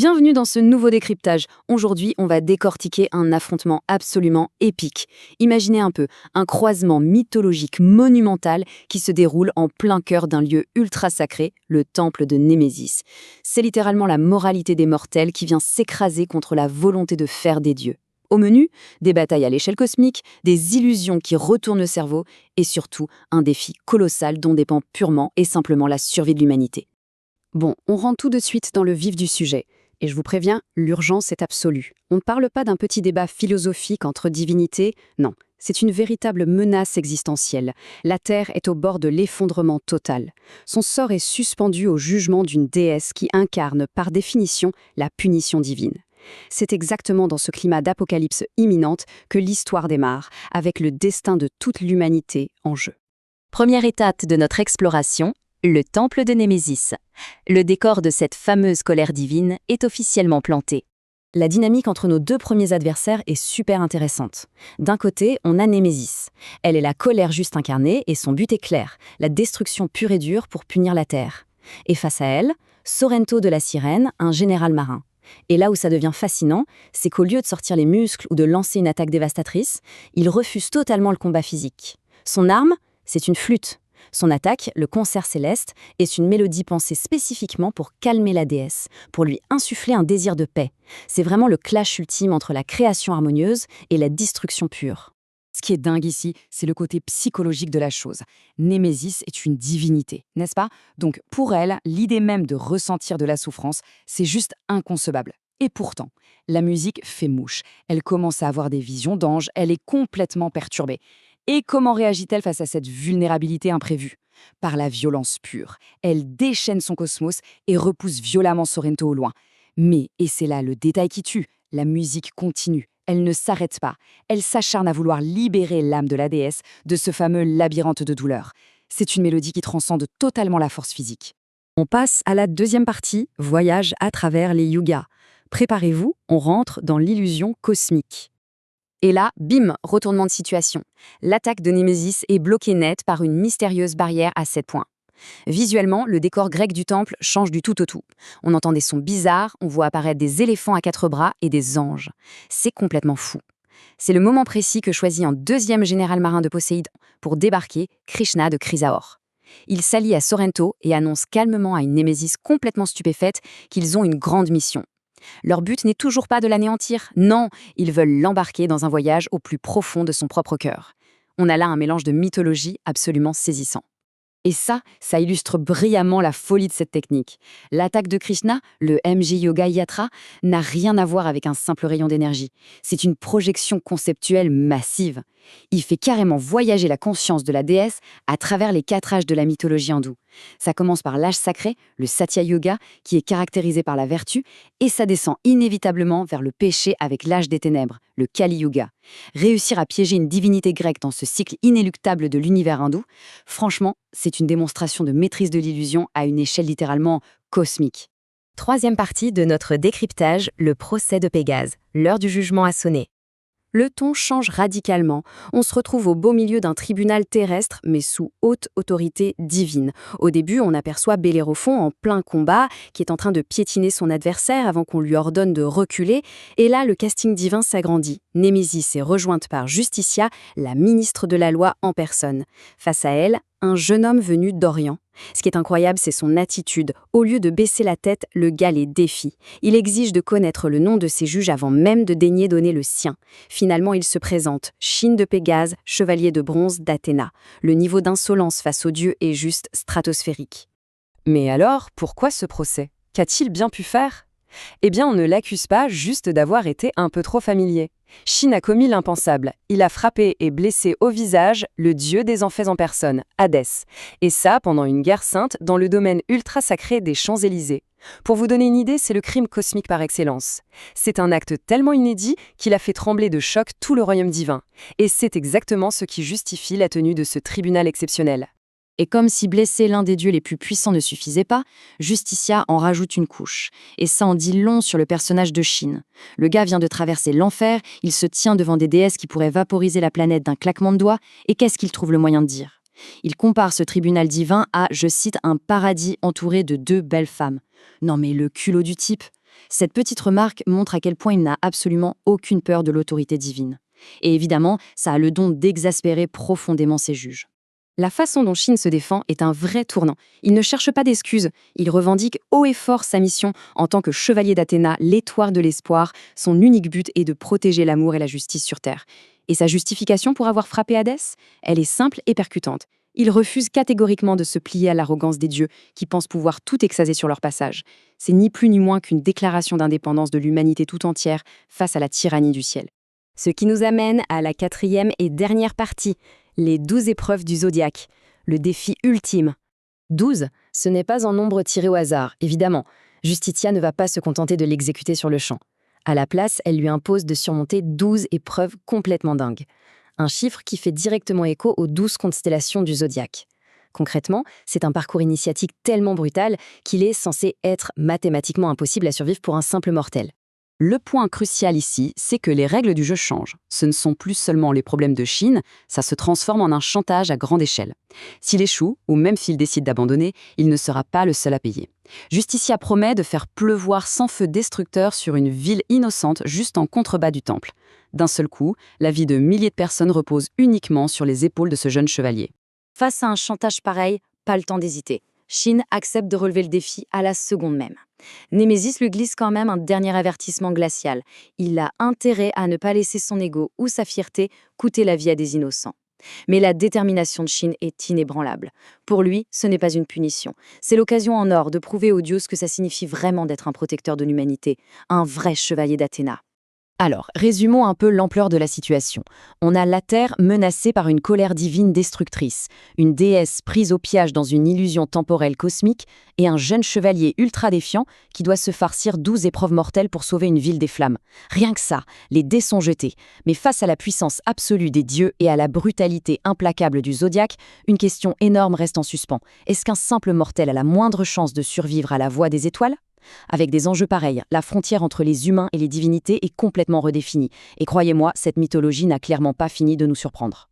Bienvenue dans ce nouveau décryptage. Aujourd'hui, on va décortiquer un affrontement absolument épique. Imaginez un peu, un croisement mythologique monumental qui se déroule en plein cœur d'un lieu ultra sacré, le temple de Némésis. C'est littéralement la moralité des mortels qui vient s'écraser contre la volonté de faire des dieux. Au menu, des batailles à l'échelle cosmique, des illusions qui retournent le cerveau et surtout un défi colossal dont dépend purement et simplement la survie de l'humanité. Bon, on rentre tout de suite dans le vif du sujet. Et je vous préviens, l'urgence est absolue. On ne parle pas d'un petit débat philosophique entre divinités, non. C'est une véritable menace existentielle. La Terre est au bord de l'effondrement total. Son sort est suspendu au jugement d'une déesse qui incarne, par définition, la punition divine. C'est exactement dans ce climat d'apocalypse imminente que l'histoire démarre, avec le destin de toute l'humanité en jeu. Première étape de notre exploration, le temple de Némésis. Le décor de cette fameuse colère divine est officiellement planté. La dynamique entre nos deux premiers adversaires est super intéressante. D'un côté, on a Némésis. Elle est la colère juste incarnée et son but est clair, la destruction pure et dure pour punir la Terre. Et face à elle, Sorrento de la Sirène, un général marin. Et là où ça devient fascinant, c'est qu'au lieu de sortir les muscles ou de lancer une attaque dévastatrice, il refuse totalement le combat physique. Son arme, c'est une flûte. Son attaque, le concert céleste, est une mélodie pensée spécifiquement pour calmer la déesse, pour lui insuffler un désir de paix. C'est vraiment le clash ultime entre la création harmonieuse et la destruction pure. Ce qui est dingue ici, c'est le côté psychologique de la chose. Némésis est une divinité, n'est-ce pas? Donc pour elle, l'idée même de ressentir de la souffrance, c'est juste inconcevable. Et pourtant, la musique fait mouche. Elle commence à avoir des visions d'anges, elle est complètement perturbée. Et comment réagit-elle face à cette vulnérabilité imprévue? Par la violence pure. Elle déchaîne son cosmos et repousse violemment Sorrento au loin. Mais, et c'est là le détail qui tue, la musique continue. Elle ne s'arrête pas. Elle s'acharne à vouloir libérer l'âme de la déesse de ce fameux labyrinthe de douleur. C'est une mélodie qui transcende totalement la force physique. On passe à la deuxième partie, voyage à travers les yugas. Préparez-vous, on rentre dans l'illusion cosmique. Et là, bim, retournement de situation. L'attaque de Némésis est bloquée net par une mystérieuse barrière à 7 points. Visuellement, le décor grec du temple change du tout au tout. On entend des sons bizarres, on voit apparaître des éléphants à 4 bras et des anges. C'est complètement fou. C'est le moment précis que choisit un deuxième général marin de Poséidon pour débarquer, Krishna de Chrysaor. Il s'allie à Sorrento et annonce calmement à une Némésis complètement stupéfaite qu'ils ont une grande mission. Leur but n'est toujours pas de l'anéantir, non, ils veulent l'embarquer dans un voyage au plus profond de son propre cœur. On a là un mélange de mythologie absolument saisissant. Et ça illustre brillamment la folie de cette technique. L'attaque de Krishna, le MJ Yoga Yatra, n'a rien à voir avec un simple rayon d'énergie. C'est une projection conceptuelle massive. Il fait carrément voyager la conscience de la déesse à travers les 4 âges de la mythologie hindoue. Ça commence par l'âge sacré, le Satya Yoga, qui est caractérisé par la vertu, et ça descend inévitablement vers le péché avec l'âge des ténèbres, le Kali Yuga. Réussir à piéger une divinité grecque dans ce cycle inéluctable de l'univers hindou, franchement, c'est une démonstration de maîtrise de l'illusion à une échelle littéralement cosmique. Troisième partie de notre décryptage, le procès de Pégase. L'heure du jugement a sonné. Le ton change radicalement. On se retrouve au beau milieu d'un tribunal terrestre, mais sous haute autorité divine. Au début, on aperçoit Bellérophon en plein combat, qui est en train de piétiner son adversaire avant qu'on lui ordonne de reculer. Et là, le casting divin s'agrandit. Némésis est rejointe par Justitia, la ministre de la loi en personne. Face à elle, un jeune homme venu d'Orient. Ce qui est incroyable, c'est son attitude. Au lieu de baisser la tête, le gars les défie. Il exige de connaître le nom de ses juges avant même de daigner donner le sien. Finalement, il se présente, Chine de Pégase, chevalier de bronze d'Athéna. Le niveau d'insolence face aux dieux est juste stratosphérique. Mais alors, pourquoi ce procès? Qu'a-t-il bien pu faire? Eh bien, on ne l'accuse pas juste d'avoir été un peu trop familier. Chine a commis l'impensable. Il a frappé et blessé au visage le dieu des enfers en personne, Hadès. Et ça, pendant une guerre sainte dans le domaine ultra sacré des Champs-Élysées. Pour vous donner une idée, c'est le crime cosmique par excellence. C'est un acte tellement inédit qu'il a fait trembler de choc tout le royaume divin. Et c'est exactement ce qui justifie la tenue de ce tribunal exceptionnel. Et comme si blesser l'un des dieux les plus puissants ne suffisait pas, Justitia en rajoute une couche. Et ça en dit long sur le personnage de Chine. Le gars vient de traverser l'enfer, il se tient devant des déesses qui pourraient vaporiser la planète d'un claquement de doigts, et qu'est-ce qu'il trouve le moyen de dire? Il compare ce tribunal divin à, je cite, un paradis entouré de 2 belles femmes. Non mais le culot du type. Cette petite remarque montre à quel point il n'a absolument aucune peur de l'autorité divine. Et évidemment, ça a le don d'exaspérer profondément ses juges. La façon dont Shin se défend est un vrai tournant. Il ne cherche pas d'excuses, il revendique haut et fort sa mission en tant que chevalier d'Athéna, l'étoile de l'espoir. Son unique but est de protéger l'amour et la justice sur Terre. Et sa justification pour avoir frappé Hadès? Elle est simple et percutante. Il refuse catégoriquement de se plier à l'arrogance des dieux qui pensent pouvoir tout exacer sur leur passage. C'est ni plus ni moins qu'une déclaration d'indépendance de l'humanité tout entière face à la tyrannie du ciel. Ce qui nous amène à la 4e et dernière partie, les 12 épreuves du zodiaque, le défi ultime. 12, ce n'est pas un nombre tiré au hasard, évidemment. Justitia ne va pas se contenter de l'exécuter sur le champ. À la place, elle lui impose de surmonter 12 épreuves complètement dingues. Un chiffre qui fait directement écho aux 12 constellations du zodiaque. Concrètement, c'est un parcours initiatique tellement brutal qu'il est censé être mathématiquement impossible à survivre pour un simple mortel. Le point crucial ici, c'est que les règles du jeu changent. Ce ne sont plus seulement les problèmes de Shin, ça se transforme en un chantage à grande échelle. S'il échoue, ou même s'il décide d'abandonner, il ne sera pas le seul à payer. Justitia promet de faire pleuvoir sans feu destructeur sur une ville innocente juste en contrebas du temple. D'un seul coup, la vie de milliers de personnes repose uniquement sur les épaules de ce jeune chevalier. Face à un chantage pareil, pas le temps d'hésiter. Shin accepte de relever le défi à la seconde même. Némésis lui glisse quand même un dernier avertissement glacial. Il a intérêt à ne pas laisser son ego ou sa fierté coûter la vie à des innocents. Mais la détermination de Shin est inébranlable. Pour lui, ce n'est pas une punition. C'est l'occasion en or de prouver aux dieux ce que ça signifie vraiment d'être un protecteur de l'humanité, un vrai chevalier d'Athéna. Alors, résumons un peu l'ampleur de la situation. On a la Terre menacée par une colère divine destructrice, une déesse prise au piège dans une illusion temporelle cosmique, et un jeune chevalier ultra défiant qui doit se farcir 12 épreuves mortelles pour sauver une ville des flammes. Rien que ça, les dés sont jetés. Mais face à la puissance absolue des dieux et à la brutalité implacable du zodiaque, une question énorme reste en suspens. Est-ce qu'un simple mortel a la moindre chance de survivre à la voie des étoiles ? Avec des enjeux pareils, la frontière entre les humains et les divinités est complètement redéfinie. Et croyez-moi, cette mythologie n'a clairement pas fini de nous surprendre.